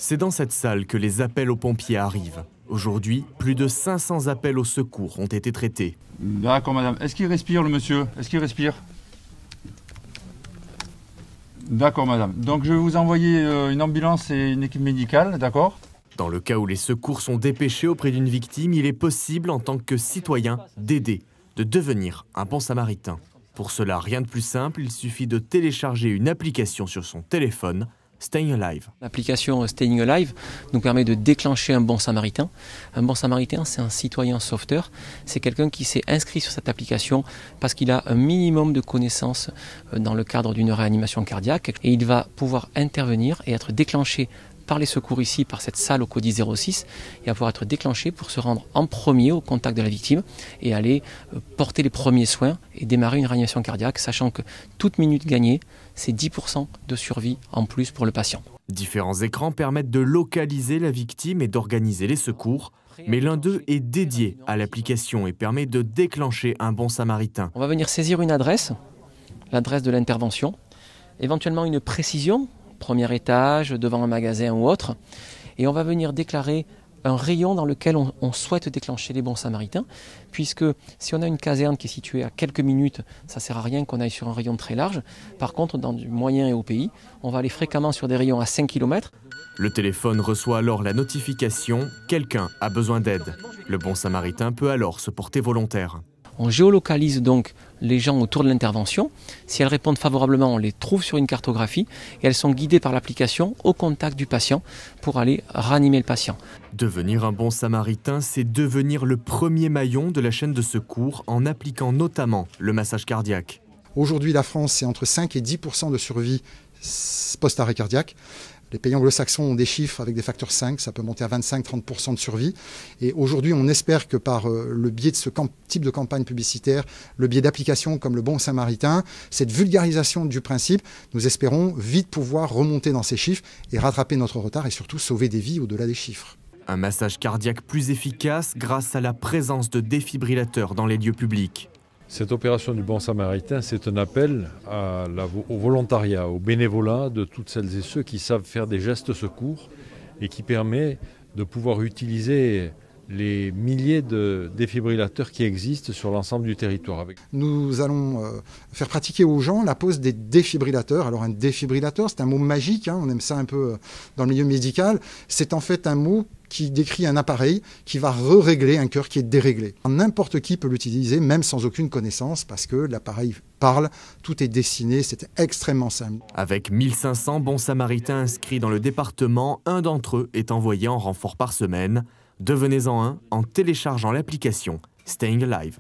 C'est dans cette salle que les appels aux pompiers arrivent. Aujourd'hui, plus de 500 appels au secours ont été traités. D'accord, madame. Est-ce qu'il respire, le monsieur? Est-ce qu'il respire? D'accord, madame. Donc, je vais vous envoyer une ambulance et une équipe médicale, d'accord? Dans le cas où les secours sont dépêchés auprès d'une victime, il est possible, en tant que citoyen, d'aider, de devenir un bon samaritain. Pour cela, rien de plus simple, il suffit de télécharger une application sur son téléphone, Staying Alive. L'application Staying Alive nous permet de déclencher un bon samaritain. Un bon samaritain, c'est un citoyen sauveteur. C'est quelqu'un qui s'est inscrit sur cette application parce qu'il a un minimum de connaissances dans le cadre d'une réanimation cardiaque. Et il va pouvoir intervenir et être déclenché par les secours ici, par cette salle au code 06, et va pouvoir être déclenché pour se rendre en premier au contact de la victime et aller porter les premiers soins et démarrer une réanimation cardiaque, sachant que toute minute gagnée, c'est 10% de survie en plus pour le patient. Différents écrans permettent de localiser la victime et d'organiser les secours, mais l'un d'eux est dédié à l'application et permet de déclencher un bon samaritain. On va venir saisir une adresse, l'adresse de l'intervention, éventuellement une précision, premier étage, devant un magasin ou autre, et on va venir déclarer un rayon dans lequel on souhaite déclencher les bons samaritains, puisque si on a une caserne qui est située à quelques minutes, ça ne sert à rien qu'on aille sur un rayon très large. Par contre, dans du moyen et haut pays, on va aller fréquemment sur des rayons à 5 km. Le téléphone reçoit alors la notification « Quelqu'un a besoin d'aide ». Le bon samaritain peut alors se porter volontaire. On géolocalise donc les gens autour de l'intervention. Si elles répondent favorablement, on les trouve sur une cartographie et elles sont guidées par l'application au contact du patient pour aller ranimer le patient. Devenir un bon samaritain, c'est devenir le premier maillon de la chaîne de secours en appliquant notamment le massage cardiaque. Aujourd'hui, la France, c'est entre 5 et 10% de survie post-arrêt cardiaque. Les pays anglo-saxons ont des chiffres avec des facteurs 5, ça peut monter à 25-30% de survie. Et aujourd'hui, on espère que par le biais de ce type de campagne publicitaire, le biais d'applications comme le Bon Samaritain, cette vulgarisation du principe, nous espérons vite pouvoir remonter dans ces chiffres et rattraper notre retard et surtout sauver des vies au-delà des chiffres. Un massage cardiaque plus efficace grâce à la présence de défibrillateurs dans les lieux publics. Cette opération du Bon Samaritain, c'est un appel au volontariat, au bénévolat de toutes celles et ceux qui savent faire des gestes secours et qui permet de pouvoir utiliser les milliers de défibrillateurs qui existent sur l'ensemble du territoire. Nous allons faire pratiquer aux gens la pose des défibrillateurs. Alors un défibrillateur, c'est un mot magique, hein, on aime ça un peu dans le milieu médical. C'est en fait un mot qui décrit un appareil qui va régler un cœur qui est déréglé. N'importe qui peut l'utiliser, même sans aucune connaissance, parce que l'appareil parle, tout est dessiné, c'est extrêmement simple. Avec 1500 bons samaritains inscrits dans le département, un d'entre eux est envoyé en renfort par semaine. Devenez-en un en téléchargeant l'application Staying Alive.